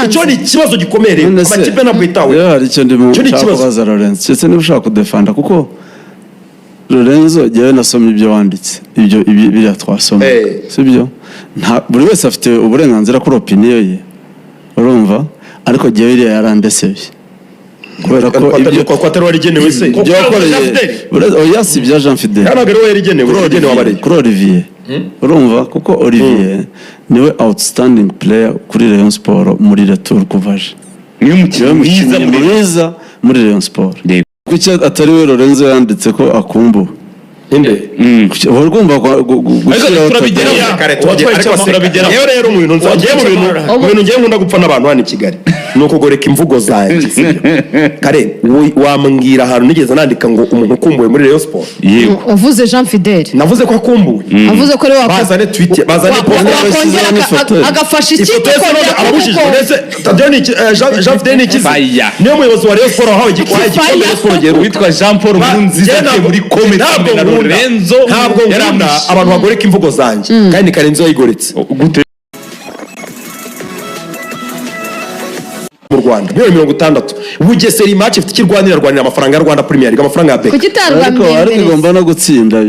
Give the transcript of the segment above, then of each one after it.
icyo ni ikibazo gikomeye amakipe ntabwo yitawe hari icyo ndimo kubaza Lorenzo cyese niba ushaka kudefanda kuko Lorenzo jyewe nasomye ibyo wanditse ibyo biriya twasomye sibyo buri wese afite uburenganzira kuri opinion ye urumva ariko jyewe iriya yarandesebye kubera ko ibyo ko atari warigenewe se ibyo wakoreye oya si bya Jean Fidèle ntabwo ari we yarigenewe wabareye kuri Olivier urumva kuko Olivier niwe outstanding player kuri Rayon Sport muri retour kuvaje niyo mukino mwiza muri Rayon Sport kuki atari we Lorenzo yanditse ko akumbu inde urumva gushyiraho yewe rero mu bintu ngiye nkunda gupfa n'abantu hano i Kigali ni ukugoreka imvugo zanjye kare wambwira ahantu nigeze nandika ngo umuntu ukumbuwe muri Rayon Sport uvuze Jean Fidèle navuze ko akumbuwe avuze ko rero bazane tweet bazane agafasha ikipe ababujijwe ndetse Jean Fidèle ni ikizi niyo muyobozi wa Rayon Sport wahawe igikombe Rayon Sport witwa Jean Paul Nkurunziza muri comedy na Lorenzo ntabwo nkunda abantu bagoreka imvugo zanjye kandi Karenzo yayigoretse mu Rwanda 160 Bugesera match ifite kirwanira amafaranga ya Rwanda Premier League amafaranga ya beka ariko igomba no gutsinda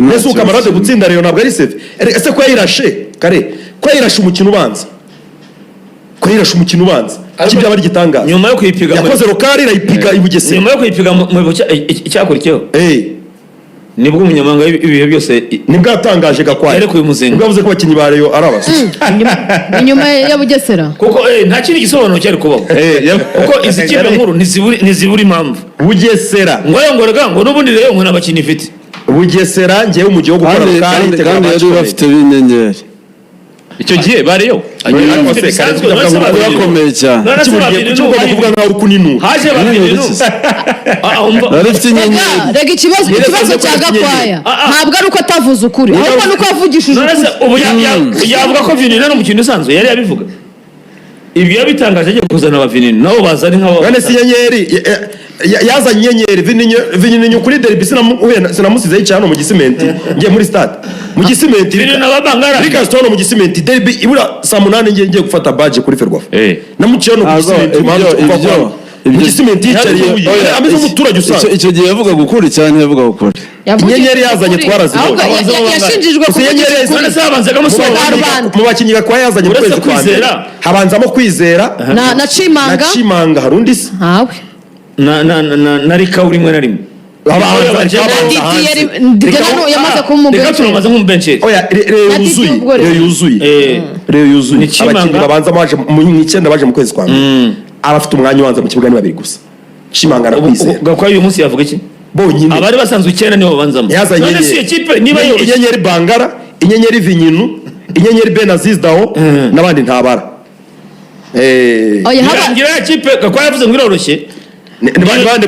nese ukamarade gutsinda rero ntabwo ari save ese ko yirashe kare ko yirashe umukino ubanza kibya bari gitangaza nyuma yo kwipiga yakoze rokari irayipiga ibugesera nyuma yo kwipiga mu icyakurikiyeho nibwo umunyamanga ibihe byose nibwo yatangaje Gakwaya ariko uyu muzenga nibwo yavuze ko abakinnyi ba Rayon ari abasore inyuma ya Bugesera kuko nta kindi gisobanuro cyari kubaho kuko izi kipe nkuru ntizibura impamvu Bugesera ngo n'ubundi rero ngo n'abakinnyi ifite Bugesera ngiye mu gihugu gukora kandi yari bafite binyenyeri icyo gihe bariyo bakomeye cyane kuvuga nkaho rukuninu haje babiri barifite inyenyeri rega ikibazo cya Gakwaya ntabwo ari uko atavuze ukuri ahubwo nuko yavugishije ubu yavuga ko Vinini no mukino usanzwe yari yabivuga ibyo yabitangaje agiye kuzana aba Vinini nabo bazari nk'abo bane si inyenyeri yazanye inyenyeri Vinini kuri derby sinamusize cyane mu gisimenti ngiye muri stade mu gisimenti Rikastone mu gisimenti derby ibura saa 8 ngiye gufata badge kuri Ferwafa namuciye no ku gisimenti mu gisimenti yicariye ameze umuturage usanzwe icyo gihe yavuga gukuri cyane yavuga gukuri inyenyeri yazanye twarazibonye yashinjijwe ku inyenyeri zabanzaga mu bakinnyi Gakwaya yazanye mu kwezi kwa mbere habanzamo Kwizera na Chimanga harundi se hawe na Rika rimwe na rimwe yamaze kumubwira reka turamaze nk'umubencheri oya Reo yuzuye abakinnyi babanza baje mu 9 baje mu kwezi kwa mbere abafite umwanya ubanza mu kibuga ni babiri gusa Chimanga na Kwizera Gakwaya uyu munsi yavuga iki bonyine abari basanzwe 9 nibo babanzamo none si equipe niba inyenyeri Bangara inyenyeri Vinyinu inyenyeri Benaziz Dao nabandi ntabara ngira equipe Gakwaya yavuze ngo iroroshye bande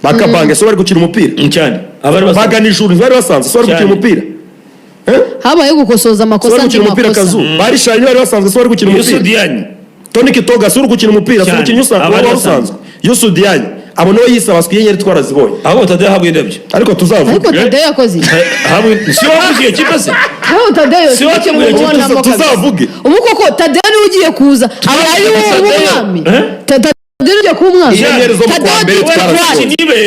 bakabange so bari gukina umupira cyane bagana ijuru bari basanzwe so bari gukina umupira habaye gukosoza amakosa ndi umupira kazu bari shari bari basanzwe so bari gukina umupira Yusudiani Toni Kitoga so gukina umupira so gukina usanzwe Yusudiani abo no yisabaswe inyenyeri twarazibonye abo Tadeo habwe ndabyo ariko tuzavuga ariko Tadeo yakoze habwe si wavugiye kipe se aho Tadeo si wakemuye kipe tuzavuge ubu koko Tadeo ni ugiye kuza ari umwami Tadeo ugiye kuba umwami inyenyeri zo mu kwa mbere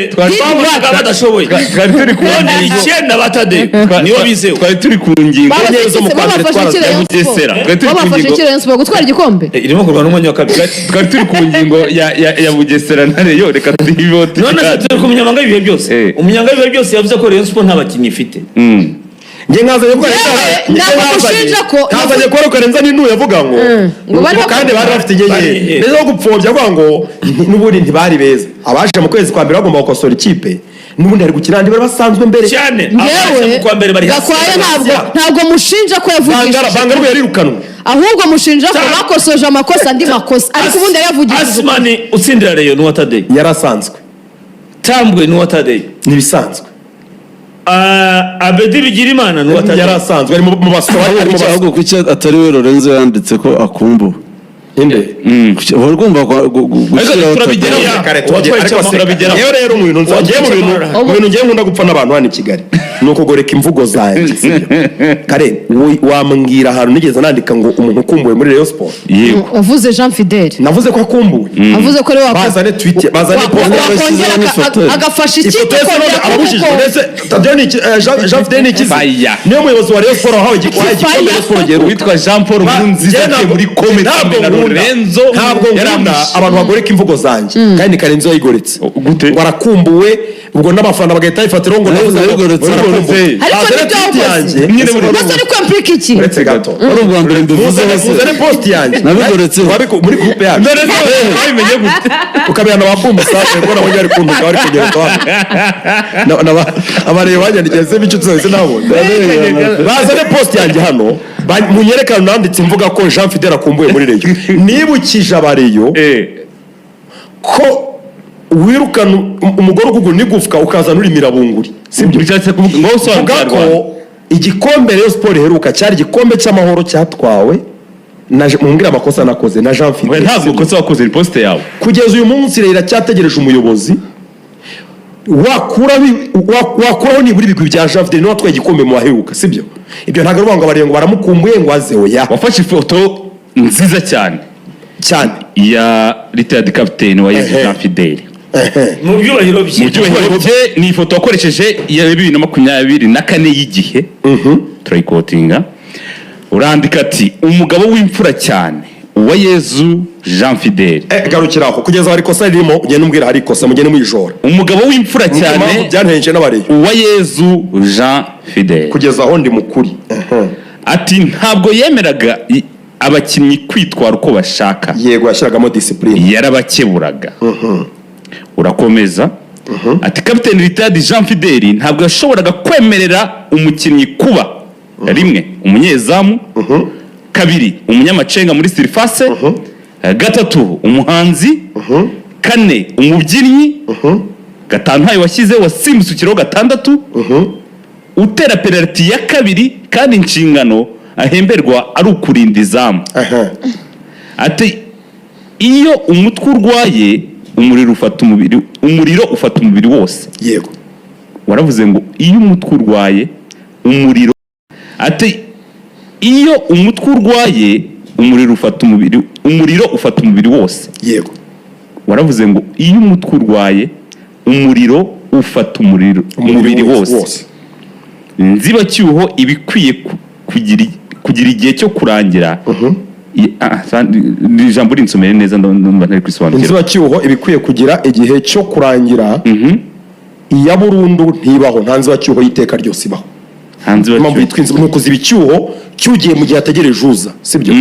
twabaga badashoboye twari turi ku icyenda batade niyo bizeho twari turi ku ngingo zo mu kwa mbere Bugesera babafashe Rayon Sport gutwara igikombe irimo kurwana n'umwanya wa kabiri twari turi ku ngingo ya Bugesera na Rayon reka tuyibote none se turi ku munyamanga ibihe byose umunyamanga ibihe byose yavuze ko Rayon Sport nta bakinnyi ifite nge nkazanye ko nkazanye ko Karenza ni yavuga ngo kandi bari bafite inyenyeri rero gupfobya kwa ngo n'ubundi ntibari beza abaje mu kwezi kwa mbere bagomba gukosora ikipe n'ubundi ari gukina ndi bari basanzwe mbere cyane abaje mu kwa mbere bari Gakwaya ntabwo mushinja ko yavugishije Bangara yarirukanwe ahubwo mushinja ko bakosoje amakosa andi makosa ariko ubundi yavugishije Asmani utsindira Rayon n'uwa Tadeo yarasanzwe Tambwe n'uwa Tadeo nibisanzwe Abedi Bigirimana n'uwa Tadeo yarasanzwe ari mu baswa ari mu bahugu kuki atari we Lorenzo yanditse ko akumbu inde uhora ugomba gushyiraho turabigeraho. yewe rero mu bintu ngiye nkunda gupfa n'abantu hano i Kigali ni ukugoreka imvugo zanjye kare wambwira ahantu nigeze nandika ngo umuntu ukumbuwe muri Rayon Sport wavuze Jean Fidèle navuze ko akumbuwe avuze ko rero bazane tweet bazane wakongera agafasha ikipe ababujijwe ndetse Jean Fidèle ni ikizi niyo muyobozi wa Rayon Sport wahawe igikombe Rayon Sport giheruka witwa Jean Paul Nkurunziza muri komite na Lorenzo ntabwo nkunda abantu bagoreka imvugo zanjye kandi Karenzo yayigoretse gute warakumbuwe ubwo n'abafana bagahita bifatira ngo navuze yayigoretse nyine bose ari kwamplika iki uretse gato ari ubwa mbere mbivuze muzane post yanjye nabigoretse muri groupe yacu wabimenye gute ukabihana abapumba safe ngo nabo ari kuntuka bari kugera twa abareba banyandikiye se bicu zose nabo bazane post yanjye hano munyerekana nanditse mvuga ko Jean Fidèle akumbuye muri Rayon nibukije abareyo ko wirukana umugore ukuguru n'igufwa ukazana uri mirabunguri sibyo cyatse kuvuga ngo usobanura ko igikombe Rayon Sport heruka cyari igikombe cy'amahoro cyatwawe mumbwira amakosa nakoze na Jean Fidèle ntabwo kosa wakoze riposte yawe kugeza uyu munsi rero cyategereje umuyobozi wakuraho nibura ibigwi bya Jean Fidèle n'uwatwaye igikombe mu baheruka sibyo ibyo ntabwo ruvuga ngo abareba ngo baramukumbuye ngo aze oya wafashe ifoto nziza cyane ya retired captain wa Jean Fidèle mu byubahiro bye ni ifoto wakoresheje ya 2024 y'igihe turayikotinga urandika ati umugabo w'imfura cyane uwa Yezu Jean Fidèle garukira aho kugeza hari kosa ririmo ugenda umbwira hari kosa mugende mwijora umugabo w'imfura cyane byanhenje n'abareyo uwa Yezu Jean Fidèle kugeza aho ndi mukuri ati ntabwo yemeraga abakinnyi kwitwara uko bashaka yego yashyiragamo discipline yarabakeburaga urakomeza ati Captain Retired Jean Fidèle ntabwo yashoboraga kwemerera umukinnyi kuba rimwe umunyezamu kabiri umunyamacenga muri surface gatatu umuhanzi kane umubyinnyi gatanu hayo washyize wasimbusukiraho gatandatu utera penalty ya kabiri kandi inshingano ahemberwa ari ukurinda izamu ati iyo umutwe urwaye umuriro ufata umubiri wose yego waravuze ngo iyo umutwe urwaye umuriro ati iyo umutwe urwaye umuriro ufata umubiri wose yego waravuze ngo iyo umutwe urwaye umuriro ufata umubiri wose nzibacyuho ibikwiye kugira igihe cyo kurangira ijambo rinsomere neza ndumva ntari kwisobanukira inzibacyuho ibikwiye kugira igihe cyo kurangira iya burundu ntibaho nta nzibacyuho y'iteka ryose ibaho impamvu yitwa inzibacyuho ni ukuziba icyuho cyugiye mu gihe ategereje uza sibyo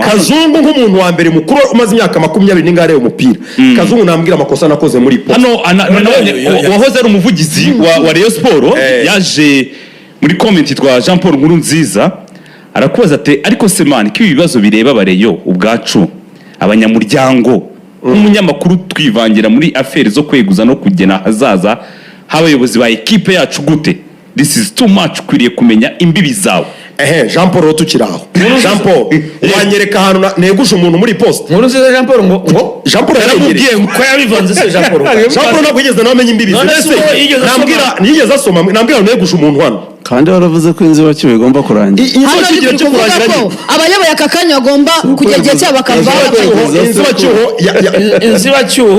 Kazungu nk'umuntu wa mbere mukuru umaze imyaka 20 n'ingare y'umupira Kazungu nambwira amakosa nakoze muri po hano wahoze ari umuvugizi wa Rayon Sport yaje muri comment twa Jean Paul Nkurunziza arakubaza ati ariko semani ko ibibazo bireba abareyo ubwacu abanyamuryango nk'umunyamakuru twivangira muri affaire zo kweguza no kugena hazaza habayobozi ba equipe yacu gute this is too much kwiriye kumenya imbibi zawe Jean Paul tukiraho Jean Paul wanyereka ahantu neguje umuntu muri post Nkurunziza Jean Paul ngo Jean Paul yaramubwiye ko yabivanze se Jean Paul ntabwo yigeze nawe amenya imbibi nambwira asoma nambwira neguje umuntu hano kandi waravuze ko inzibacyuho igomba kurangira abayoboye aka kanya bagomba kugera igihe cyabo bakava inzibacyuho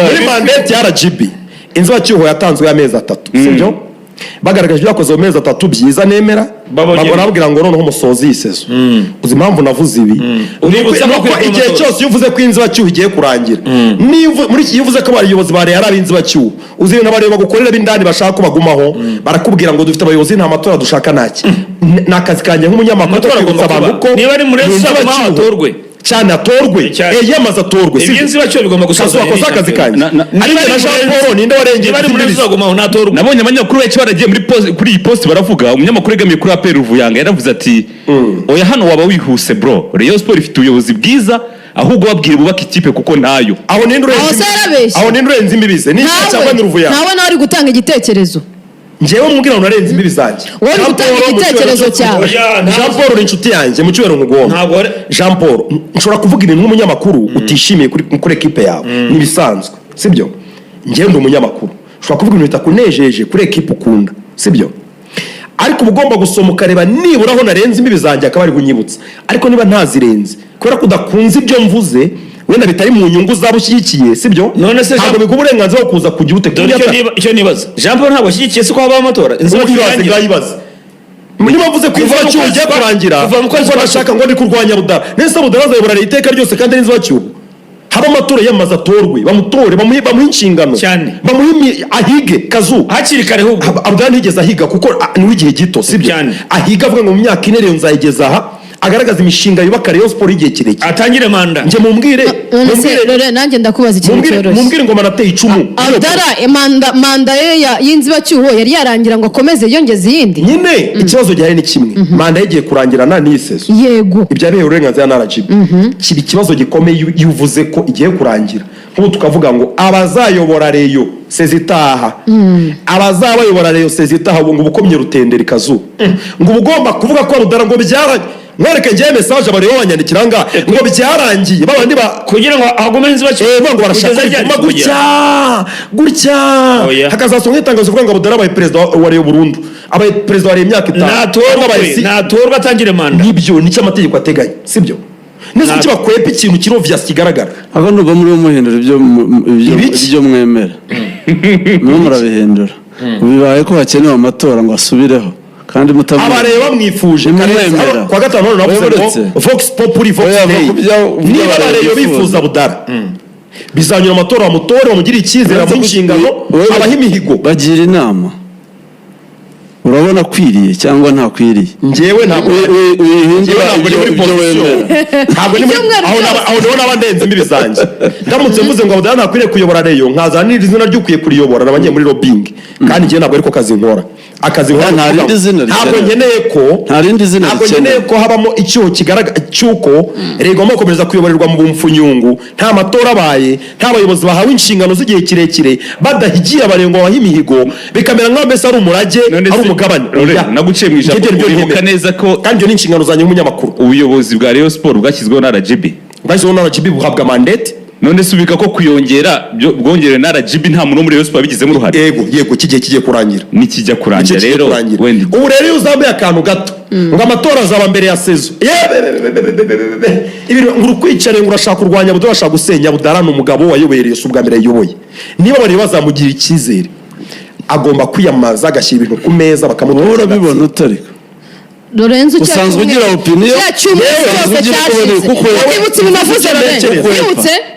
muri mandate ya RGB inzibacyuho yatanzwe y'amezi 3 sibyo bagaragaje byakoze mu mezi 3 byiza nemera bababwira ngo noneho umusozi yisezo uzi impamvu navuze ibi uributsa ko igihe cyose iyo uvuze ko inzibacyuho igiye kurangira muri iki uvuze ko abayobozi bare yari inzibacyuho uzi ibintu abareba gukorera bindani bashaka ko bagumaho barakubwira ngo dufite abayobozi nta matora dushaka naki nakazi kanje nk'umunyamakuru twibutsa abantu ko niba ari muri saba atorwe cyane atorwe yamaze atorwe inzibacyuho bigomba gusoza akazi kanje ari na Jean Paul ninde warengeye bari muri zagumaho natorwe nabonye abanyamakuru benshi baragiye kuri iyi post baravuga umunyamakuru egamiye kuri APR Ruvuyanga yaravuze ati oya hano waba wihuse bro Rayon Sport ifite ubuyobozi bwiza ahubwo babwire bubaka ikipe kuko nayo aho ninde urenze imbibize ni cyangwa ni Ruvuyanga nawe nawe ari gutanga igitekerezo njyewe mubwira ngo narenze imbibi zanjye wowe uri gutanga igitekerezo cyawe. Jean Paul ni inshuti yanjye mu cyubahiro nkugomba. Jean Paul nshobora kuvuga ibintu nk'umunyamakuru utishimiye kuri ekipe yawe n'ibisanzwe sibyo. Njyewe ndi umunyamakuru ushobora kuvuga ibintu bitakunejeje kuri ekipe ukunda sibyo, ariko uba ugomba gusoma ukareba nibura aho narenze imbibi zanjye akaba ari kunyibutsa. Ariko niba ntazirenze kubera ko udakunze ibyo mvuze wenda bitari mu nyungu zabo ushyigikiye sibyo, ntabwo biguha uburenganzira bwo kuza kujya utekura. Icyo nibaza Jean Paul ntabwo ashyigikiye se ko habaho amatora. Ngayibaza niba mvuze ko inzibacyuho igiye kurangira kuko bashaka ngo ndi kurwanya Budara, nese Budara azayobora iteka ryose kandi ari inzibacyuho. Haba amatora yamaze atorwe bamutore bamuhe inshingano bamuhe ahige kazu hakiri kare ahubwo. Budara ntigeze ahiga kuko ni igihe gito sibyo, ahiga avuga ngo mu myaka ine rero nzayigeza aha, agaragaza imishinga yubaka Rayon Sport igihe kirekire atangire manda. Nje mumbwire nanjye ndakubaza ikintu cyoroshye. mumbwire ngo manateye icumu Budara manda ye y'inzibacyuho yari yarangira ngo akomeze yongeze iyindi nyine. Ikibazo gihari ni kimwe, manda yagiye kurangirana n'iseso yego ibyabereye uburenganzira na RGB kiba ikibazo gikomeye iyo uvuze ko igiye kurangira. Nk'ubu tukavuga ngo abazayobora Rayon sezitaha abazabayobora Rayon sezitaha ngo ubukomye rutendera ikazu ngo ugomba kuvuga ko Budara ngo byaranye. Mwereke ngiye message abariho banyandikira nga ngo byarangiye babandi kugira ngo agume inzibacyuho ngo barashaka gutya hakazasonga itangazo kuvuga ngo Budara abaye perezida wa Rayon Burundi, abaye perezida wa Rayon imyaka 5 natorwa atangire manda. Nibyo nicyo amategeko ateganya sibyo. Nese kiba kwepa ikintu kirovya kigaragara abo nuba muri muhindura ibyo mwemera mwe murabihindura. Bibaye ko hakenewe amatora ngo asubireho kandi mutavuga abareba mwifuje kwa gatanu none navuze ngo Vox Populi Vox Day niba abareba bifuza Budara bizanyura amatora amutore bamugira icyizere mu nshingano abaha imihigo bagira inama. Urabona kwiriye cyangwa nta kwiriye? Njyewe ntabwo uyihindura ibyo wemera. Ntabwo ni aho n'abandenze imbibi zanjye. Ndamutse mvuze ngo Budara ntakwiriye kuyobora Rayon nkaza n'izina ry'ukwiye kuriyobora nabangiye muri lobbying kandi njye ntabwo ariko kazi nkora. Akazi nkora ntabwo nkeneye ko habamo icyuho kigaragara cyuko Rayon gukomeza kuyoborerwa mu bumfunyungu nta matora abaye nta bayobozi bahawe inshingano z'igihe kirekire badahigiye abarengo baha imihigo bikamera nk'aho mbese ari umurage ari umugabane. Naguciye mu ijambo uribuka neza ko kandi iyo ni inshingano zanjye nk'umunyamakuru. Ubuyobozi bwa Rayon Sport bwashyizweho na RGB buhabwa mandate. None subika ko kuyongera bwongerewe na RGB nta muntu muri Rayon Sport bigizemo uruhare. Yego kigiye kurangira nikijya kurangira rero wenda ubu rero uzambaye akantu gato ngo amatora azaba mbere ya sezo ibintu urukwicare ngo urashaka kurwanya Budara urashaka gusenya Budara n'umugabo wayoboye Rayon ubwa mbere yayoboye. Niba bari bazamugira icyizere agomba kwiyamaza agashyira ibintu ku meza bakamutora. Urabibona utari Lorenzo usanzwe ugira opinion kuko wibutse binavuze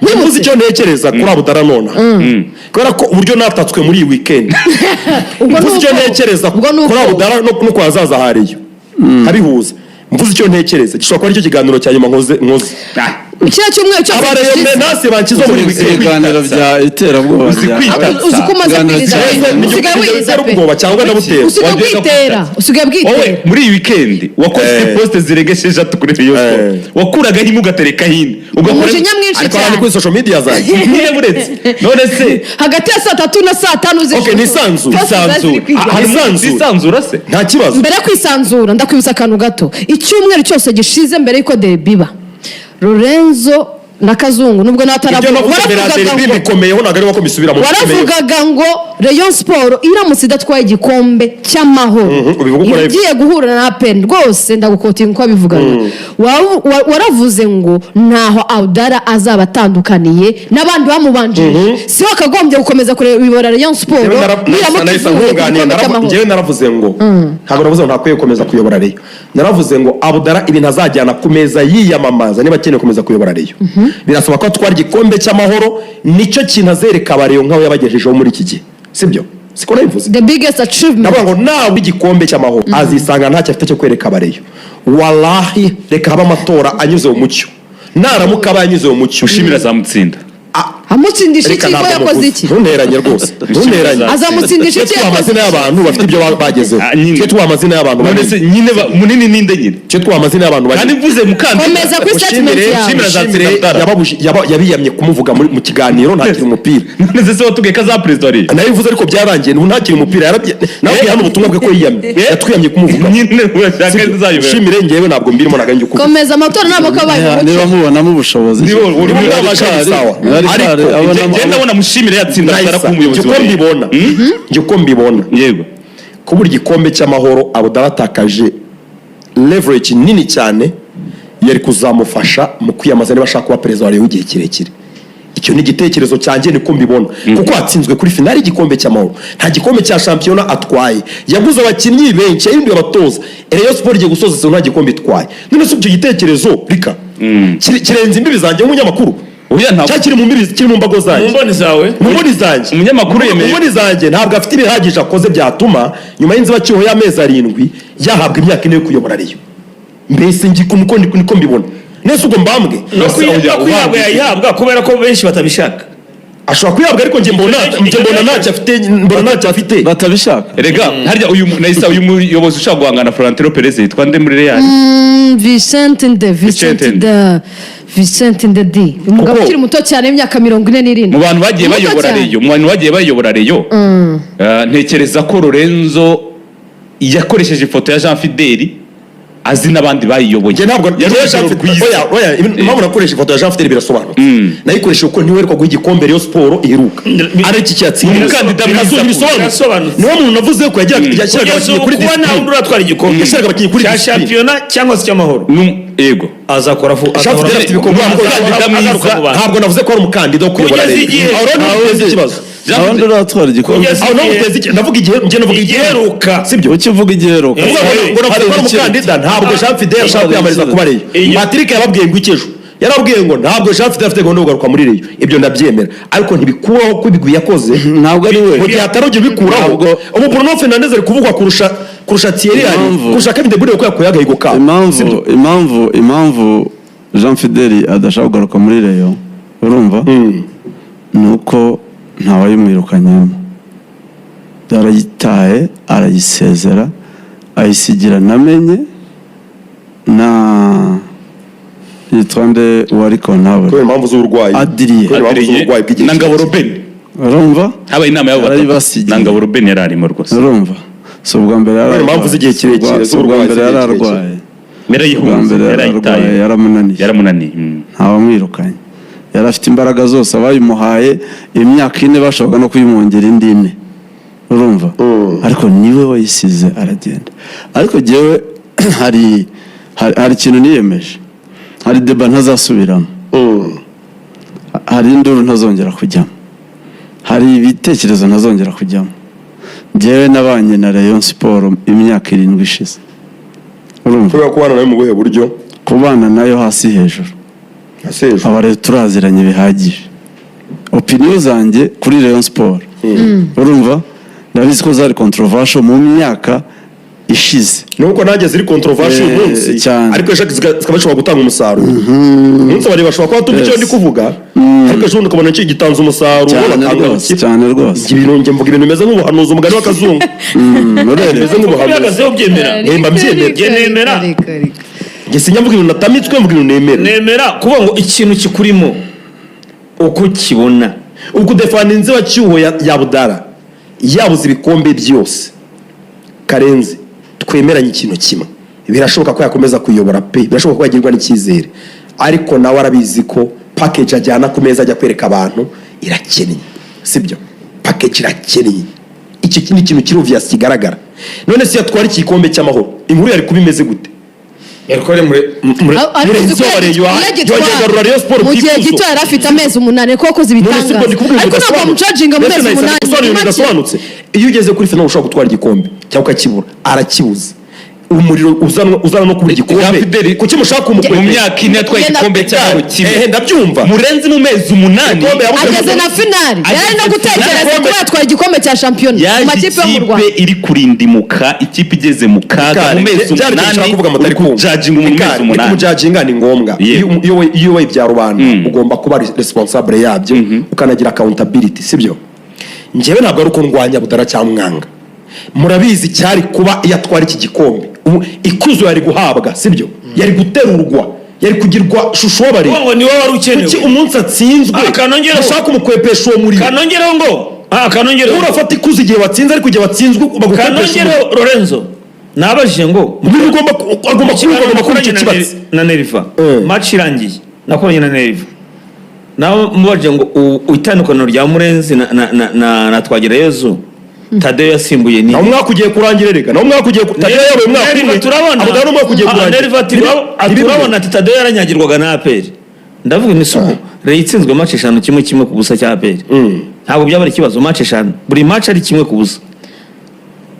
wibutse icyo ntekereza kuri Budara none kubera ko uburyo natatswe muri iyi weekend mvuze icyo ntekereza kuri Budara no kwa hazaza hariyo habihuza. Mvuze icyo ntekereza gishobora kuba aricyo kiganiro cya nyuma nkoze Kiriya cyumweru cyo abareye nase bakizo muri biganiro bya iterabwoba cyangwa ndabutera usigaye bwitera muri iyi weekend wakoze poste ziregeshe 3 kuri Rayon Sport wakuraga hino ugatereka hino ugakora nyamwinshi cyane kuri social media zanjye niye buretse none se hagati ya 3 na 5 z'ijoro. Okay, nisanzura se nta kibazo. Mbere kwisanzura ndakwibutsa akantu gato icyumweru cyose gishize mbere yuko derbiba Lorenzo na Kazungu nubwo nataravuga waravugaga ngo Rayon Sport iramutse idatwaye igikombe cy'amahoro igiye guhura na APR rwose ndagukoti nko bivugaga waravuze ngo ntaho Budara azaba atandukaniye n'abandi bamubanjije si wakagombye gukomeza kureba Rayon Sport njyewe naravuze ngo ntabwo navuze ngo ntakwiye gukomeza kuyobora Rayon. Naravuze ngo Budara ibintu azajyana ku meza yiyamamaza niba akeneye gukomeza kuyobora Rayon birasaba ko atwara igikombe cy'amahoro nicyo kintu azereka Rayon nkaho yabagejejeho muri iki gihe sibyo siko nabivuze. The biggest achievement navuga ngo nawe igikombe cy'amahoro azisanga ntacyo afite cyo kwereka Rayon. Wallahi reka haba amatora anyuze mu mucyo naramuka abanyuze mu mucyo ushimira za mutsinda amutsindisha iki ko yakoze iki ntunteranye rwose ntunteranye azamutsindisha iki yakoze amazina y'abantu bafite ibyo bagezeho cyo tuwa amazina y'abantu nyine munini ninde nyine cyo tuwa amazina y'abantu kandi mvuze mukandida komeza kuri statement yawe yabiyamye kumuvuga mu kiganiro ntakiri umupira none se watubwiye ko za president ari nayo bivuze ariko byarangiye ntakiri umupira nawe hano ubutumwa bwe ko yiyamye yatwiyamye kumuvuga nyine urashaka nzayibera ushimire ngewe ntabwo mbirimo naganjye uko komeza amatora ntabwo kabaye niba mubonamo ubushobozi uri muri abashari sawa ariko ndabona mushimire yatsinda atara umuyobozi njye uko mbibona yego kubura igikombe cy'amahoro Abudala atakaje leverage nini cyane yari kuzamufasha mu kwiyamaza niba ashaka kuba perezida wa Rayon igihe kirekire. Icyo ni igitekerezo cyanjye niko mbibona kuko atsinzwe kuri finali igikombe cy'amahoro nta gikombe cya shampiyona atwaye yaguze abakinnyi benshi yahinduye abatoza Rayon Sport igiye gusoza nta gikombe itwaye none se icyo gitekerezo rika kirenze imbibi zanjye nk'umunyamakuru cyakiri mu mbibi kiri mu mbago zanjye mu mboni zanjye umunyamakuru yemeye mu mboni zanjye ntabwo afite ibihagije akoze byatuma nyuma y'inzibacyuho y'amezi 7 yahabwa imyaka 4 yo kuyobora Rayon mbese niko mbibona nese ubwo mbambwe no kwihabwa yayihabwa kubera ko benshi batabishaka ashobora kwihabwa ariko njye mbona ntacyo afite batabishaka erega harya uyu muyobozi ushaka guhangana Florentino Perez yitwa nde muri Real Vicente Ndedi umugabo ukiri muto cyane imyaka 47 mu bantu bagiye bayobora Rayon ntekereza ko Lorenzo yakoresheje ifoto ya Jean Fidel azi n'abandi bayiyoboye ntabwo mpamvu nakoresha ifoto ya Jean Fidel birasobanutse nayikoresha uko ntiwerwa guha igikombe Rayon Sport iheruka ari iki cyatsinze umukandida birasobanutse niwo muntu navuze ko yashyiraga abakinnyi kuri discipline kuba nawe uratwara igikombe yashyiraga abakinnyi kuri cya shampiyona cyangwa se cy'amahoro yego azakora Jean Fidel afite ibikorwa ntabwo navuze ko ari umukandida wo kuyobora Rayon abandi uratwara igikombe ndavuga igiheruka sibyo ukivuga igiheruka ngo navuga umukandida ntabwo Jean Fidel ashaka kwiyamamariza kuba Rayon Patrick yababwiye ngo icyejo yarabwiye ngo ntabwo Jean Fidel afite gahunda yo kugaruka muri Rayon ibyo ndabyemera ariko ntibikuraho ko ibigwi yakoze ntabwo ari we mu gihe atarujya bikuraho ubu Bruno Fernandes ari kuvugwa kurusha Thierry Henry kurusha Kevin De Bruyne ko yakoye agahigo ka impamvu Jean Fidel adashaka kugaruka muri Rayon urumva nuko ntawayimwirukanyemo yarayitaye arayisezera ayisigira namenye na yitwa nde wari kontabule kubera impamvu z'uburwayi Adrien na Ngabo Robben urumva habaye inama y'abo na Ngabo Robben yararimo rwose urumva so ubwa mbere yararwaye impamvu z'igihe kirekire z'uburwayi yararwaye yarayitaye yaramunaniye ntawamwirukanye yari afite imbaraga zose abayimuhaye imyaka 4 bashoboka no kuyimwongera indi 4 urumva ariko niwe wayisize aragenda ariko jewe hari ikintu niyemeje hari deba ntazasubiramo hari induru ntazongera kujyamo hari ibitekerezo ntazongera kujyamo jewe nabanye na Rayon Sport imyaka 7 ishize urumva kubana nayo mu buhe buryo kubana nayo hasi hejuru abare turaziranye bihagije opinion zanjye kuri Rayon Sport urumva ndabizi ko zari controversial mu myaka ishize nuko nanjye ziri controversial munsi ariko zikaba zishobora gutanga umusaruro munsi bari bashobora kuba tumva icyo ndi kuvuga ariko ejo ukabona cyo gitanze umusaruro cyane rwose ibintu nge mvuga ibintu bimeze nk'ubuhanuzi umugani w'akazungu bimeze nk'ubuhanuzi nemera Gisinya mvuga ibintu natamitswe mvuga ibintu nemera kuba ngo ikintu kikurimo uko kibona uko defanda inziba cyuho ya Abudala yabuze ibikombe byose Karenzi twemeranye ikintu kimwe birashoboka ko yakomeza kuyobora pe birashoboka ko yagirwa n'icyizere ariko nawe arabizi ko package ajyana ku meza ajya kwereka abantu irakennye sibyo package irakennye iki kintu kiri obvious kigaragara none se yatwara igikombe cy'amahoro inkuru yari kubimeze gute yarikore muri mu gihe gito yari afite amezi 8 ko yakoze ibitangaza ariko ntabwo mucaginga mu mezi 8 bidasobanutse iyo ugeze kuri finale ushobora gutwara igikombe cyangwa ukakibura arakibuze umuriro uzana no kubura igikombe kuki mushaka mu myaka ine yatwaye igikombe cy'amahoro kimwe ndabyumva Murenzi mu mezi 8 ageze na finali yari no gutekereza ko yatwaye igikombe cya shampiyona mu makipe yo mu Rwanda iri kurindimuka ikipe igeze mu kaga mu mezi 8 kujajinga mu mezi 8 kujajinga ni ngombwa iyo wibya rubanda ugomba kuba responsable yabyo ukanagira accountability sibyo njyewe ntabwo ari uko ndwanya Budara cyamwanga murabizi cyari kuba yatwara iki gikombe ikuzo yari guhabwa sibyo yari guterurwa yari kugirwa shusho wabari ngo ni wowe wari ukenewe kuki umunsi atsinzwe kanongera ushaka umukwepesha uwo muri kanongera ngo kanongera urafata ikuzo igihe watsinze ariko igihe watsinzwe bagukwepesha kanongera Lorenzo nabajije ngo agomba kuba icyo kibatsi na Neriva match irangiye nakoranye na Neriva nawe mubajije ngo itandukaniro rya Murenzi na Twagirayezu Tadeo yasimbuye ni nawe mwaka ugiye kurangira rega nawe mwaka ugiye Tadeo yabaye mwaka umwe turabona abagabo mwaka ugiye kurangira turabona ati Tadeo yaranyagirwaga na APR ndavuga ni suko Rey itsinzwe match 5 kimwe ku busa cya APR ntabwo byaba ari ikibazo match 5 buri match ari kimwe ku busa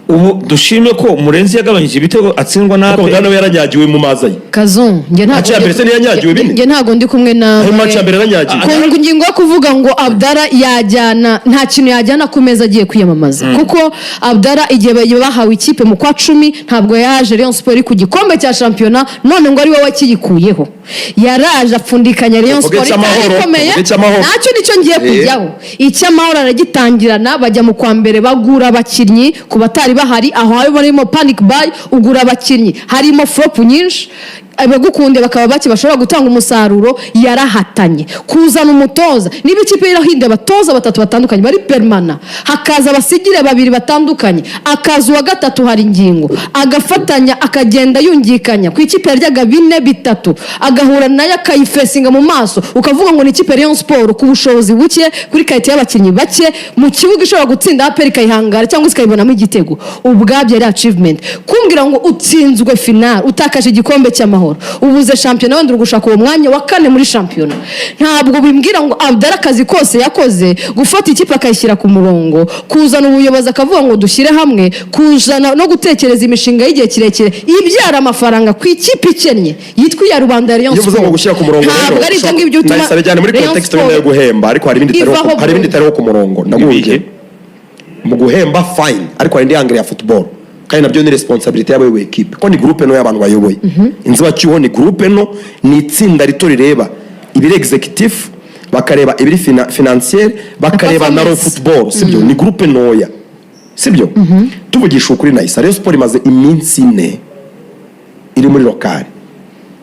ubu dushime ko Murenzi yagabanyije ibitego atsindwa na APR nawe yaranyagiwe mu mazayi Kazun nge ntago ndi kumwe na match ya mbere yaranyagiwe ku ngingo yo kuvuga ngo Abdara yajyana nta kintu yajyana ku meza agiye kwiyamamaza kuko Abdara igihe bahawe ikipe mu kwa 10 ntabwo yaje Rayon Sport ku gikombe cya shampiyona none ngo ari wowe wakiyikuyeho yaraje apfundikanya Rayon Sport ikomeye ntacyo nicyo ngiye kujyaho icyamahoro aragitangirana bajya mu kwa mbere bagura abakinnyi ku batari bahari aho harimo panic buy ugura abakinnyi harimo flop nyinshi abagukunde bakaba baki bashobora gutanga umusaruro yarahatanye kuzana umutoza niba ikipe irahinde abatoza batatu batandukanye bari permana hakaza abasigire babiri batandukanye akaza wa gatatu hari ingingo agafatanya akagenda yungikanya ku ikipe yaryaga 4-3 agahura nayo akayifesinga mu maso ukavuga ngo ni ikipe Rayon Sport ku bushobozi buke kuri kayite y'abakinnyi bake mu kibuga ishobora gutsinda APR ikayihangara cyangwa ikayibonamo igitego ubwabyo ari achievement kumbwira ngo utsinzwe final utakaje igikombe cy'amahoro ubuze shampiyona wenda ugushaka uwo mwanya wa 4 muri shampiyona ntabwo bimbwira ngo Abdara akazi kose yakoze gufata ikipe akayishyira ku murongo kuzana ubuyobozi akavuga ngo dushyire hamwe kuzana no gutekereza imishinga y'igihe kirekire ibyara amafaranga ku ikipe ikennye yitwa ya Rubanda ya Rayon Sport ngo gushyira ku murongo ntabwo ari ibyo ngibyo utuma cyane muri context yo guhemba ariko hari ibindi tariko ku murongo ndaguye mu guhemba fine ariko hari indi angle ya football kandi nabyo ni responsibility y'abayoboye equipe ko ni groupe no y'abantu bayoboye inziba cyuho ni groupe no ni itsinda rito rireba ibiri executive bakareba ibiri financier bakareba na football sibyo ni groupe noya sibyo tuvugisha ukuri na Rayon Sport imaze iminsi 4 iri muri lokale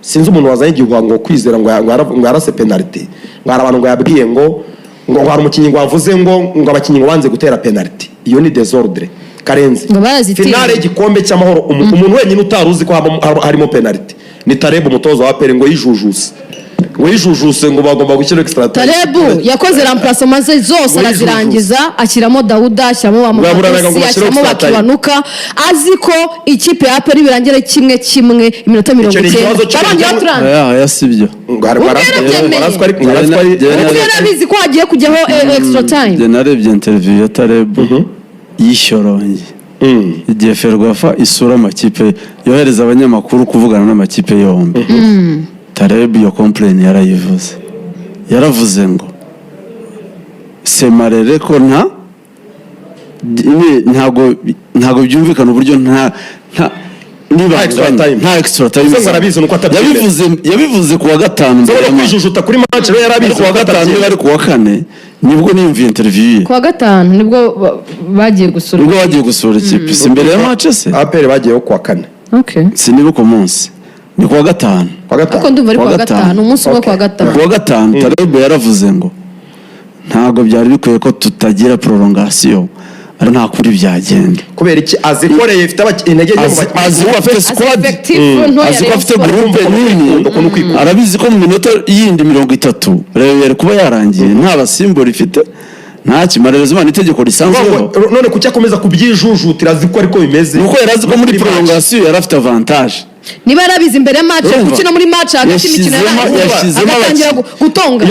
sinzi umuntu wazanye igihuha ngo kwizera ngo yarase penalty ngo abantu ngo yabwiye ngo hari umukinnyi ngo wavuze ngo abakinnyi ngo banze gutera penalty iyo ni desordre Karenzi finale y'igikombe cy'amahoro umuntu wenyine utaruzi ko harimo penalty ni Tarebu umutoza wa APR ngo yijujuse ngo bagomba gushyira extra time Tarebu yakoze remplacement zose arazirangiza ashyiramo Dauda ashyiramo Amusi ashyiramo Bakibanuka azi ko ikipe ya APR birangira kimwe iminota 90 barongera baturana yasibyo yarabizi ko hagiye kujyaho extra time narebye interview ya Tarebu yishoronye igihe Ferwafa isura amakipe yohereza abanyamakuru kuvugana n'amakipe yombi Tarebu yo complain yaravuze ngo semarere ko ntago byumvikana uburyo nta extra time yabivuze ku wa gatanu kwijujuta kuri match rero yarabizi ku wa gatanu bari ku wa kane nibwo nimviye interview ye ku wa gatanu nibwo bagiye gusura ikipe si mbere ya match se APR bagiye ku wa kane sinibuka ku munsi ni ku wa gatanu ariko ndumva ari ku wa gatanu umunsi wo ku wa gatanu ku wa gatanu Tarebu yaravuze ngo ntago byari bikwiye ko tutagira prolongation ari nta kuri byagenda kubera iki azikoreye ifite intege azi ko afite squad azi ko afite groupe nini arabizi ko mu minota yindi 30 rero kuba yarangiye nta basimbura ifite nta kimarereza imana itegeko risanzweho none kuki akomeza kubyijujutira azi ko ariko bimeze nuko yari azi ko muri prolongation yari afite avantage niba yarabizi imbere ya match kuki no muri match hagati y'imikino yashyizemo agatangira gutonga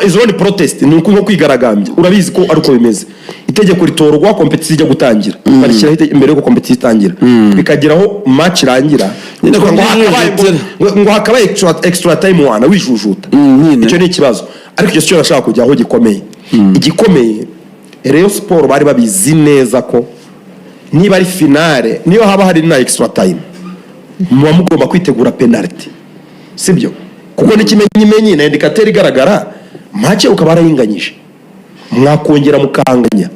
izo ni protest ni uko kwigaragambya urabizi ko ariko bimeze itegeko ritorwa competition ijya gutangira barishyiraho imbere yuko competition itangira bikageraho match irangira ngo hakabaye extra time wana wijujuta icyo ni ikibazo ariko icyo nashaka kujyaho gikomeye igikomeye Rayon Sport bari babizi neza ko niba ari finale niyo haba hari na extra time muba mugomba kwitegura penalty sibyo kuko n'ikimenyimenyi na indicateur igaragara match ukaba arayinganyije mwakongera mukanganya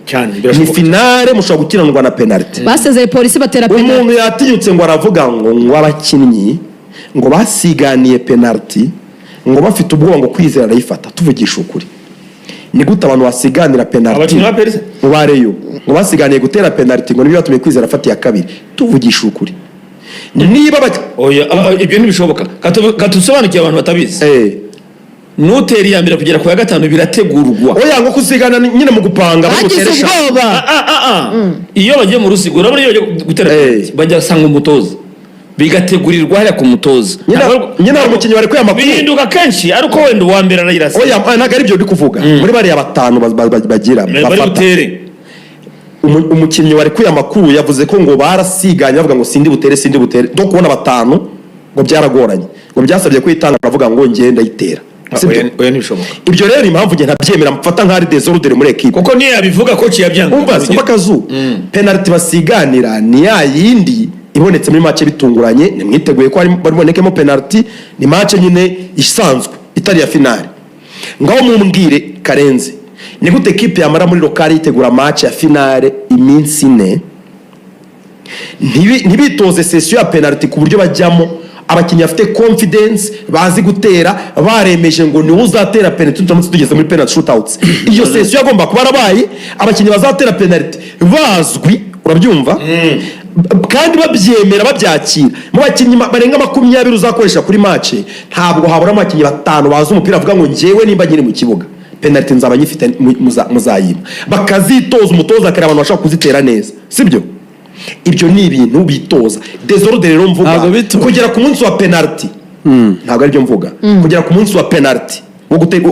ni finale mushobora gukiranwa na penalty basezeye polisi batera penalty umuntu yatinyutse ngo aravuga ngo abakinnyi ngo basiganiye penalty ngo bafite ubwoba ngo kwizera arayifata tuvugisha ukuri ni gute abantu basiganira penalty bareyo ngo basiganiye gutera penalty ngo nibyo batumye kwizera afata ya kabiri tuvugisha ukuri niba ibyo ntibishoboka katusobanukiye abantu batabizi nuteri ya mbere kugera ku ya gatanu birategurwa oya ngo kusigana nyine mu gupanga baguteresha iyo bagiye mu rusigo urabona iyo bagiye gutera bajya sanga umutoza bigategurirwa hariya ku mutoza nyine umukinnyi bari kwiyamakuru bihinduka kenshi ariko wenda uwa mbere arayirasa oya ntabwo ari byo ndi kuvuga muri bariya batanu bagira bafata umukinnyi wari kwiyamakuru yavuze ko ngo barasiganye bavuga ngo sindi butere do kubona batanu ngo byaragoranye ngo byasabye kwitanga bavuga ngo ngenda yitera oya ntibishoboka ibyo rero impamvu nge ntabyemera mfata nk'ari desordre muri equipe kuko niyo yabivuga ko ciyabyanga umva akazu penalty basiganira ni ya yindi ibonetse muri match bitunguranye nimwiteguye ko bari bonekemo penalty ni match nyine isanzwe itari ya finale ngaho mumbwire Karenzi ni gute equipe yamara muri lokali yitegura match ya finale iminsi 4 ntibitoze session ya penalty ku buryo bajyamo abakinnyi bafite confidence bazi gutera baremeje ngo ni uzatera penalty tutamutse tugeze muri penalty shootouts iyo session yagomba kuba arabaye abakinnyi bazatera penalty bazwi urabyumva kandi babyemera babyakira mu bakinnyi barenga 20 uzakoresha kuri match ntabwo habura abakinnyi 5 bazi umupira avuga ngo njyewe nimba nyine mu kibuga penalty nzaba nyifite muzayima bakazitoza umutoza akara abantu bashaka kuzitera neza sibyo ibyo ni ibintu bitoza desordre rero mvuga kugera ku munsi wa penalty ntabwo ari byo mvuga kugera ku munsi wa penalty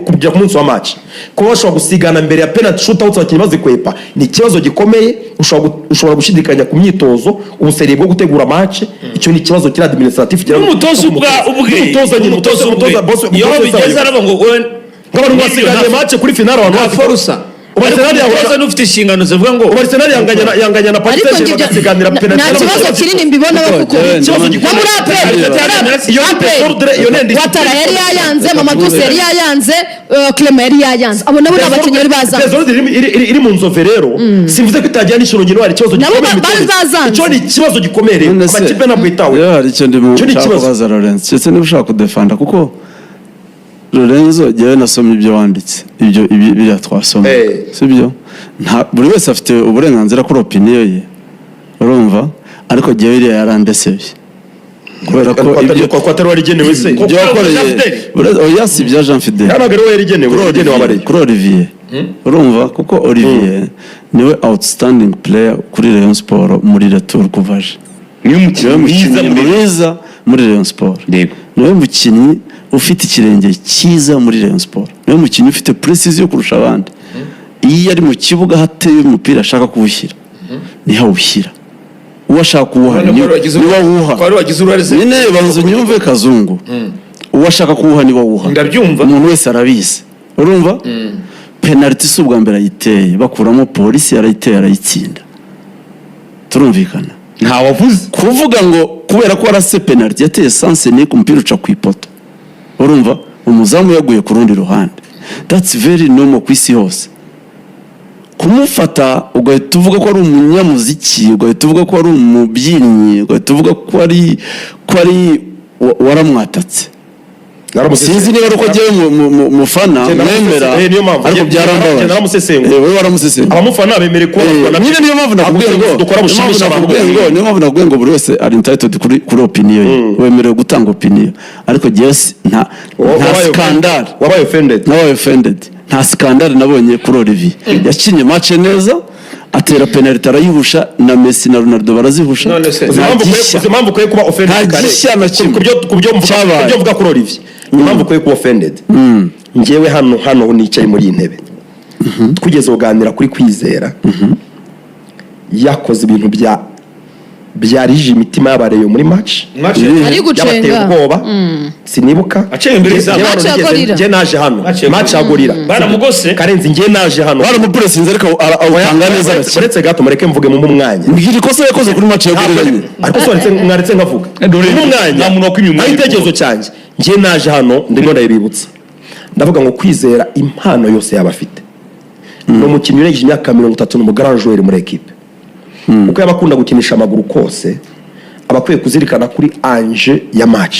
kugera ku munsi wa match ko bashobora gusigana mbere ya penalty shootout abakinnyi bazikwepa ni ikibazo gikomeye ushobora gushidikanya ku myitozo ubuseri bwo gutegura match icyo ni ikibazo kiri administratif kira umutoza umutoza boss iyo bigeze arabo ngo ngabano basiganye match kuri finale abantu baforusa Arsenal ufite inshingano zivuga ngo Arsenal yanganya na Paris Saint-Germain bagatsiganira penalty nta kibazo kinini mbibona kuko ikibazo gikomeye iyo nendi Watara yari yayanze Mamadou yari yayanze Clement yari yayanze abo nabo abakinnyi bari baza iri mu nzove rero simvuze ko itagiye n'ishuro ngiro hari ikibazo gikomeye icyo ni ikibazo gikomeye amakipe nabwo itawe hari icyo ndimo kubaza Lawrence cyese niba ushaka kudefanda kuko Lorenzo jyewe nasomye ibyo wanditse ibyo biriya twasomye sibyo buri wese afite uburenganzira kuri opinion ye urumva ariko jyewe iriya yarandesebye kubera ko ibyo kwa atari warigenewe se ibyo wakoreye oya si bya Jean Fidel ntabwo ari we yarigenewe wabariye kuri Olivier urumva kuko Olivier niwe outstanding player kuri Rayon Sport muri retour kuvaje niyo mukinnyi mwiza muri Rayon Sport niwe mukinnyi ufite ikirenge cyiza muri Rayon Sport niwe mukinnyi ufite precision kurusha abandi iyo ari mu kibuga hateye umupira ashaka kuwushyira niho awushyira uwo ashaka kuwuha niwo awuha nyine banza unyumve Kazungu uwo ashaka kuwuha niwo awuha ndabyumva umuntu wese arabizi urumva penalty si ubwa mbere ayiteye bakuramo polisi yarayiteye arayitsinda turumvikana nta wavuze kuvuga ngo kubera ko arase penalty yateye sanse ni ku mupira uca ku ipoto urumva umuzamu yaguye ku rundi ruhande that's very normal ku isi hose kumufata ugahita uvuga ko ari umunyamuziki ugahita uvuga ko ari umubyinnyi ugahita uvuga ko ari waramwatatse sinzi niba ari uko agiye mufana mwemera ariko byarambabaje wowe waramusesengura abamufana bemere ko nyine niyo mpamvu nakubwiye ngo buri wese ari entitled kuri opinion ye wemerewe gutanga opinion ariko jyewe nta scandal wabaye offended nta skandale nabonye kuri Olivier yakinnye match neza atera penalty arayihusha na Messi na Ronaldo barazihusha None se, impamvu ukwiye kuba offended nta gishya na kimwe kubyo mvuga kuri Olivier impamvu ukwiye kuba offended njyewe hano nicaye muri iyi ntebe twigeze kuganira kuri kwizera yakoze ibintu byarije imitima y'abareyo muri match ari gucenga yabateye ubwoba sinibuka aciye imbere y'izamu njye naje hano match ya Gorilla baramugose Karenzi njye naje hano baramupressinze ariko awutanga neza uretse gato mureke mvuge mu mwanya mbwira ikosa yakoze kuri match ya Gorilla nyine ariko so mwaretse nkavuga mu mwanya ari itekerezo cyanjye njye naje hano ndimo ndabibutsa ndavuga ngo kwizera impano yose yaba afite no mukinnyi urengeje imyaka 30 mu grand joueur muri equipe uko yabakunda gukinisha amaguru kose abakwiye kuzirikana kuri anje ya match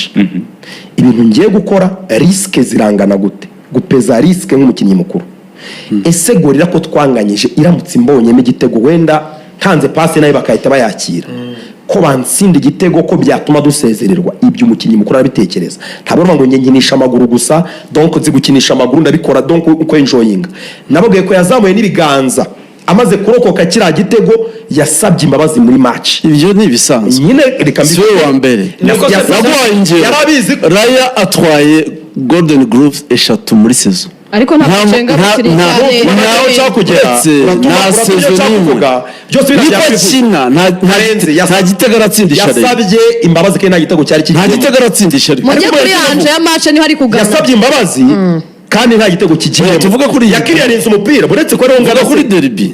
ibintu ngiye gukora riske zirangana gute gupeza riske nk'umukinnyi mukuru ese Gorilla ko twanganyije iramutse imbonyemo igitego wenda ntanze passe nayo bakahita bayakira ko bansinda igitego ko byatuma dusezererwa ibyo umukinnyi mukuru arabitekereza ntabwo ngo nginisha amaguru gusa donc zigukinisha amaguru ndabikora donc uko enjoying nababwiye ko yazamuye n'ibiganza amaze kurokoka kiriya gitego yasabye imbabazi muri match ibyo ni ibisanzwe nyine reka siwe wa mbere yarabizi Raya atwaye Golden Grooves 3 muri saison ariko nta gucenga bakiri cyane ntaho cyakugera nta saison n'imwe byose biracyakina nta gitego aratsindisha yasabye imbabazi kandi nta gitego cyari nta gitego aratsindisha mujye kuri anje ya match niho ari kugana yasabye imbabazi kandi nta gitego kigiye tuvuga kuri yakiriyarinze umupira buretse ko rongana kuri derby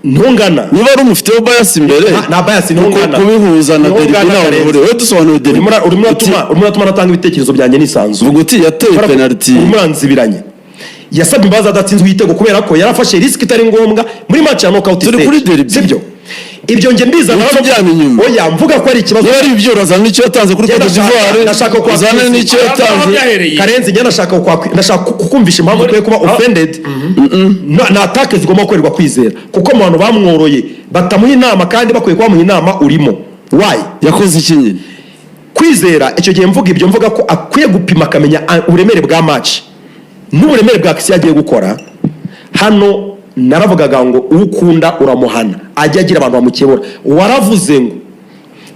ntungana niba ari umufiteho bias imbere na bias ntungana kubihuza na derby nawe we dusobanura derby urimo atuma natanga ibitekerezo byanjye nisanzu vuga uti yateye penalty umuranzibiranye yasabye imbabazi adatsinzwe igitego kubera ko yarafashe risk itari ngombwa muri match ya knockout turi kuri derby sibyo ibyo nge mbizana oya mvuga ko ari ikibazo niba ari ibyo urazana n'icyo yatanze kuri Cote d'Ivoire nashaka ko uzana n'icyo yatanze Karenzi njye nashaka kukumvisha impamvu ukwiye kuba offended na attack zigomba gukorerwa kwizera kuko mu bantu bamworoye batamuha inama kandi bakwiye kuba mu inama urimo why yakoze iki nyine kwizera icyo gihe mvuga ibyo mvuga ko akwiye gupima akamenya uburemere bwa match n'uburemere bwa action yagiye gukora hano naravugaga ngo ukunda uramuhana ajya agira abantu bamukebura waravuze ngo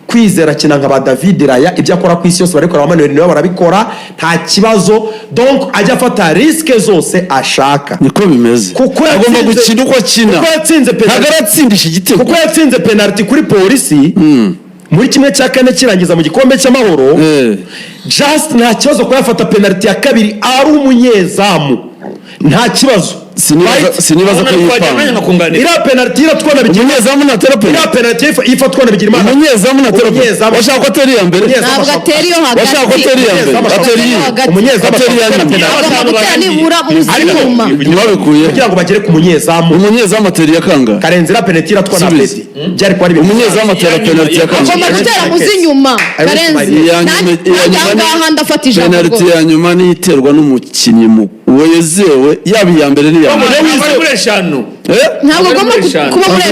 kwizera kina nka ba David Raya ibyo akora ku isi yose barikora Emmanuel niwe barabikora nta kibazo donc ajya afata riske zose ashaka niko bimeze kuko agomba gukina uko akina kuko yatsinze penalty ntagaratsindisha igitego kuko yatsinze penalty kuri polisi muri kimwe cya kane kirangiza mu gikombe cy'amahoro just nta kibazo ko yafata penalty ya kabiri ari umunyezamu nta kibazo sinibaza ko yipanga iriya penalty iratwana bigira umunyezamu natera penalty iriya penalty ifatwa na bigira imana umunyezamu natera penalty washaka ko atari iya mbere ntabwo ateri yo hagati washaka ko atari iya mbere umunyezamu atari iya nyuma gutera nibura muzima ntibabikuye kugira ngo bagere ku umunyezamu atera iya kanga Karenzi iriya penalty iratwana peti byari kwari umunyezamu atera penalty ya kanga agomba gutera muzinyuma Karenzi nanjye ndafata ijambo penalty ya nyuma ni iterwa n'umukinnyi wezewe yaba iya mbere n'iya ntabwo agomba kuba muri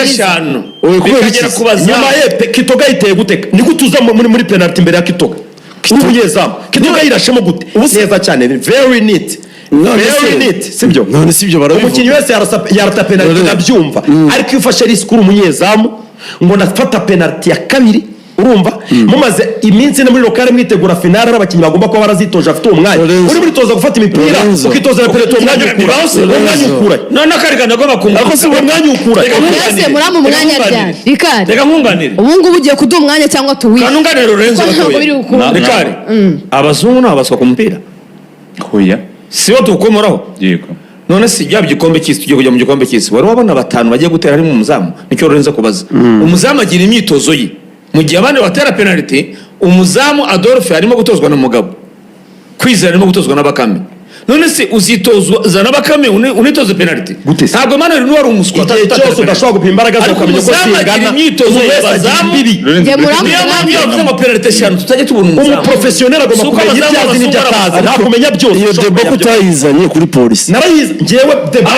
eshanu bikagera ku bazamu nyuma ye Kitoga yiteye gute ni gute uza muri penalty imbere ya Kitoga umunyezamu Kitoga yirashemo gute neza cyane very neat very neat sibyo none sibyo barabivuga umukinnyi wese yarata penalty nabyumva ariko iyo ufashe risk uri umunyezamu ngo ndafata penalty ya kabiri urumva mumaze iminsi no muri lokale mwitegura finale abakinnyi bagomba kuba barazitoje afite umwanya uri muri toza gufata imipira ukitoza na penalty umwanya ukura none akarigana agomba kumva ariko si umwanya ukura mwese muri mu mwanya bya Ricard reka nkunganire ubu ngubu ugiye kuduha umwanya cyangwa tuwi kanunganire Lorenzo Ricard abazungu nabaswa ku mupira hoya sibo tukomoraho yego none si yaba igikombe cy'isi tugiye kujya mu gikombe cy'isi wari wabona batanu bagiye gutera ari mu muzamu nicyo Lorenzo kubaza umuzamu agira imyitozo ye mu gihe abandi batera penalty umuzamu Adolphe arimo gutozwa n'umugabo Kwizera arimo gutozwa n'Abakame none se uzitoza n'Abakame unitoze penalty ntabwo Emmanuel ni wari umuswa igihe cyose udashobora gupima imbaraga zawe ukamenya ko zingana imyitozo y'abazamu niyo mpamvu yavuze ngo penalty eshanu tutajya tubona umuzamu umuprofessionnel agomba kumenya ibyo azi n'ibyo atazi nta kumenya byose iyo debo kutayizanye kuri polisi narayize njyewe debo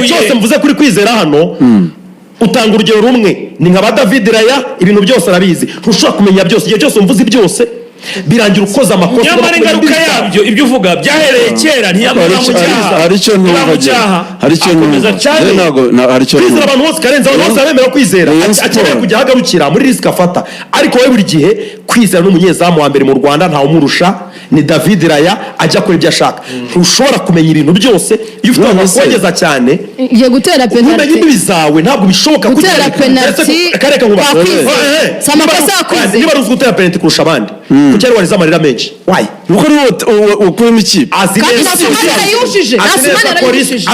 igihe cyose mvuze kuri Kwizera hano utanga urugero rumwe ni nka ba David Raya ibintu byose arabizi ntushobora kumenya byose igihe cyose umvuze byose birangira ukoze amakosa nyamara ingaruka yabyo ibyo uvuga byahereye kera ntiyamara mu cyaha hari icyo numva hari icyo numva hari icyo kwizera abantu bose karenze abantu bose bemera kwizera akeneye kujya ahagarukira muri risike afata ariko wowe buri gihe kwizera n'umunyezamu wa mbere mu Rwanda ntawe umurusha ni David Raya ajya kuri ibyo ashaka ntushobora kumenya ibintu byose iyo ufite amakogeza cyane igiye gutera penalty kumenya imbibi zawe ntabwo bishoboka gutera penalty kareka nkuba amakosa yakoze niba uzi gutera penalty kurusha abandi kuki ari wariza amarira menshi why nuko ukuyemo ikipe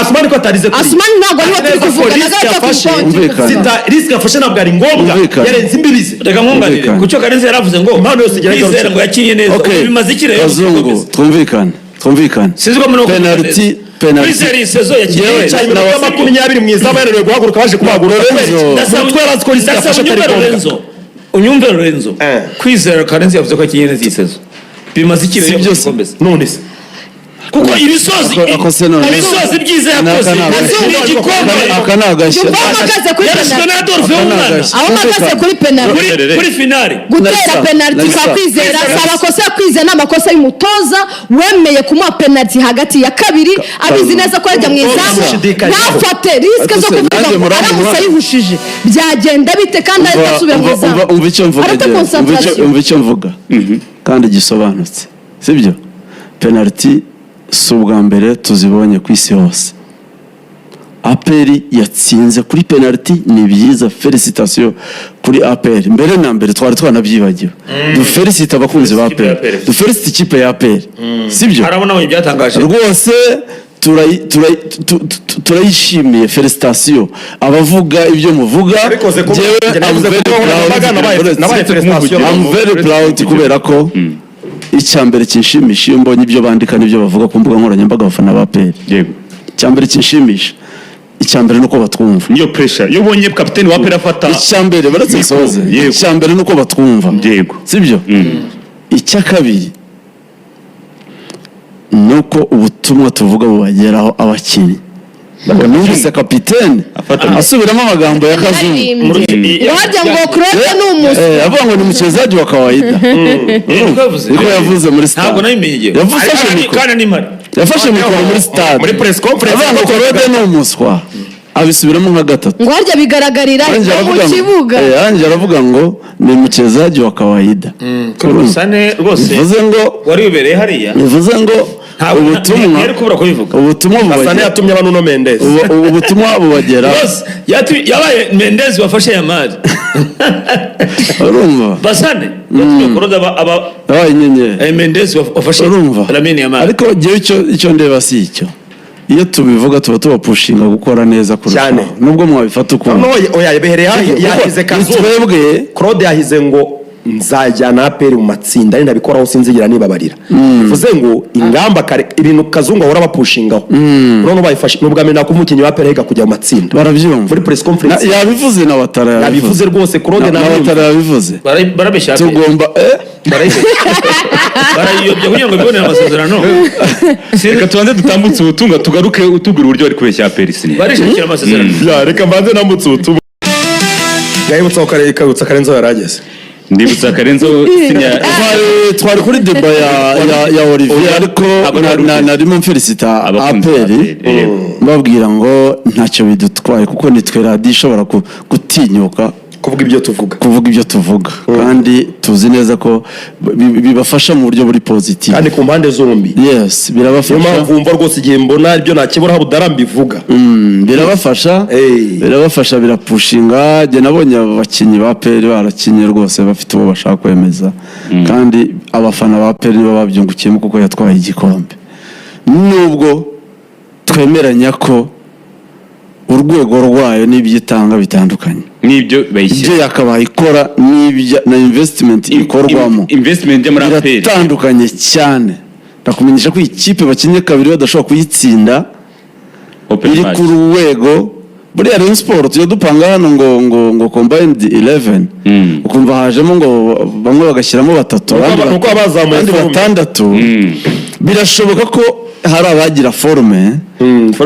Asumani ko atarize kuri Asumani ntabwo ariwe turi kuvuga sita risk afashe ntabwo ari ngombwa yarenze imbibizi reka nkunganire kucyo Karenzi yaravuze ngo impano yose kwizera ngo yakinye neza bimaze ikirere bazungu twumvikane sizwe muri penalty kwizera isezo yakinye na 20 mu izamu yananiwe guhaguruka baje kumagura twarazi ko risk afashe atari ngombwa unyumve Lorenzo kwizera Karenzi yavuze ko yakinye neza isezo bimaze ikirere byose none se kuko ibisozi byiza yakoze ni igikombe ahagaze kuri penalty kuri finale gutera penalty kwa kwizera abakosa kwizera n'amakosa y'umutoza wemeye kumuha penalty hagati ya kabiri abizi neza ko yajya mu izamu ntafate risk zo kuvuga aramutse yihushije byagenda bite kandi atasubira mu izamu umva icyo mvuga kandi gisobanutse sibyo penalty si ubwa mbere tuzibonye ku isi hose aperi yatsinze kuri penalty ni byiza felicitation kuri aperi mbere na mbere twari twanabyibagiwe dufelicite abakunzi ba aperi dufelicite ikipe ya aperi sibyo harabona mu byatangaje rwose turayishimiye felicitation abavuga ibyo muvuga I'm very proud kubera ko icyambere kinshimisha iyo mbonye ibyo bandika n'ibyo bavuga ku mbuga nkoranyambaga abafana ba PL yego icyambere kinshimisha icyambere nuko batwumva niyo pressure iyo bonye kapiteni wa PL afata icyambere baratse soze icyambere nuko batwumva yego sibyo icya kabiri nuko ubutumwa tuvuga bubageraho abakinnyi numvise kapiteni asubiramo amagambo ya Kazungu wajya ngo Claude ni umusi avuga ngo ni mchezaji wa kawaida niko yavuze muri stade ntabwo nayimenye yafashe mikoro muri stade muri press conference avuga ngo Claude ni umuswa abisubiramo nka gatatu ngo harya bigaragarira mu kibuga yanjye aravuga ngo ni mchezaji wa kawaida kurusane rwose bivuze ngo wari ubereye hariya bivuze ngo ubutumwa Hasane yatumye abantu no Mendes ubutumwa bubagera yabaye Mendes wafashe ya mari urumva Basane yatumye koroda aba inyenyeri Mendes wafashe Lamine ya mari ariko gihe icyo ndeba si icyo iyo tubivuga tuba tubapushinga gukora neza kurusha nubwo mwabifata uko oya yabehereye yahize Kazungu Claude yahize ngo nzajyana aperi mu matsinda ari nabikoraho sinzigira nibabarira bivuze ngo ingamba ibintu Kazungu ahora bapushingaho none bayifashe nubwo amena ko umukinnyi wa aperi kujya mu matsinda barabyumva muri press conference yabivuze na Watara yabivuze rwose Claude na Watara yabivuze barabeshya tugomba barayobye kugira ngo bibone amasezerano reka tubanze dutambutse ubutunga tugaruke utubwira uburyo bari kubeshya aperi sinye barishakira amasezerano reka mbanze nambutse ubutumwa yayibutsa Karenzo yarageze ndibutsa Karenzo twari kuri deba ya Olivier ariko narimo mfelicita aperi babwira ngo ntacyo bidutwaye kuko nitwe radio ishobora gutinyuka kuvuga ibyo tuvuga kandi tuzi neza ko bibafasha mu buryo buri positive kandi ku mpande zombi yes birabafasha kumva rwose igihe mbona ibyo nakibura habudarambivuga birabafasha birapushinga je nabonye abakinyi ba PL barakinye rwose bafite uwo bashaka kwemeza kandi abafana ba PL nibo babyungukiyemo kuko yatwaye igikombe nubwo twemeranya ko urwego rwayo n'ibyitanga bitandukanye nibyo bayishyira ibyo yakabaye ikora n'ibya na investment ikorwamo investment muri aperi bitandukanye cyane ndakumenyesha ko ikipe bakinye kabiri badashobora kuyitsinda iri ku rwego buriya Rayon Sport tujya dupanga hano ngo combined 11 ukumva hajemo ngo bamwe bagashyiramo batatu nuko abazamuye batandatu birashoboka ko hari abagira forme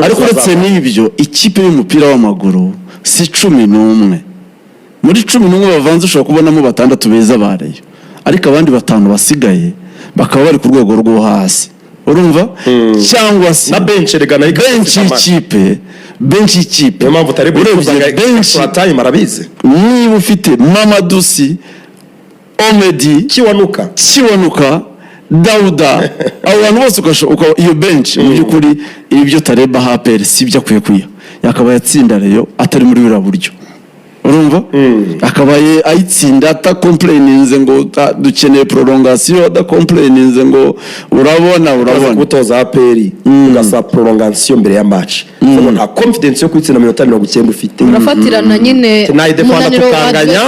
ariko uretse n'ibyo ikipe y'umupira w'amaguru si 11 muri 11 bavanze ushobora kubonamo batandatu beza bareyo ariko abandi batanu basigaye bakaba bari ku rwego rwo hasi urumva cyangwa se na bench regana bench ikipe niyo mpamvu utari gukuzaga extra time arabizi niba ufite Mamadusi Omedi Kiwanuka Dauda abo bantu bose ukashoka iyo bench mu by'ukuri ibyo Tareba Haperi sibyo akwiye kuya yakaba yatsinda Rayon atari muri bura buryo urumva akabaye ayitsinda ata complaininze ngo dukeneye prolongation ada complaininze ngo urabona gutoza APR ugasa prolongation mbere ya match so nta confidence yo kwitsinda 90 ufite urafatirana nyine nayi defanda tukanganya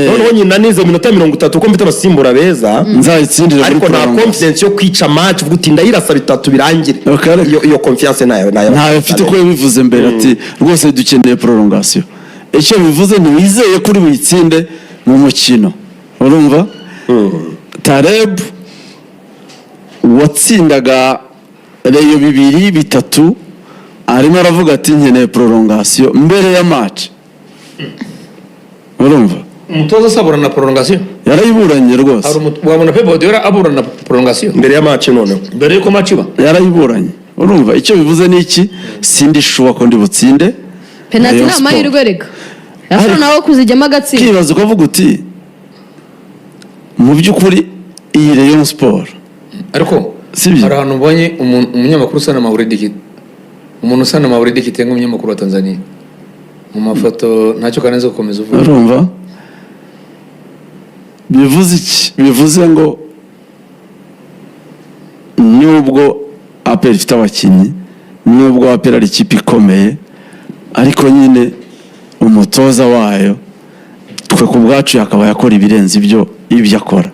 noneho nyina nize 30 uko mfite abasimbura beza nzayitsindira ariko nta confidence yo kwica match uvuga ndayirasa bitatu birangire iyo confiance nayo ntayo mfite ko bivuze mbere ati rwose dukeneye prolongation icyo bivuze ntiwizeye kuri witsinde mu mukino urumva Tareb watsindaga Rayon 2-3 arimo aravuga ati nkeneye prolongation mbere ya match urumva umutoza sabura na prolongation yarayiburanye rwose wabona Pep Guardiola abura na prolongation mbere ya match noneho mbere yuko match iba yarayiburanye urumva icyo bivuze ni iki sindi shuwa ko ndi butsinde penalty na mahirwe reka yashobora nawe kuzijyamo agatsinda kibazo ukavuga uti mu by'ukuri iyi Rayon Sport ariko hari ahantu ubonye umunyamakuru usana Mauridi umuntu usana Mauridi kitenga umunyamakuru wa Tanzania mu mafoto ntacyo kaneze gukomeza uvuga urumva bivuze iki bivuze ngo nubwo APR ifite abakinnyi nubwo APR ari ikipe ikomeye ariko nyine umutoza wayo twe ku bwacu yakaba yakora ibirenze ibyo akora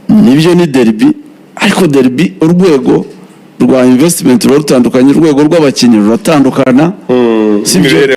nibyo ni derby ariko derby urwego rwa investment rutandukanye urwego rw'abakinnyi ruratandukana sibyo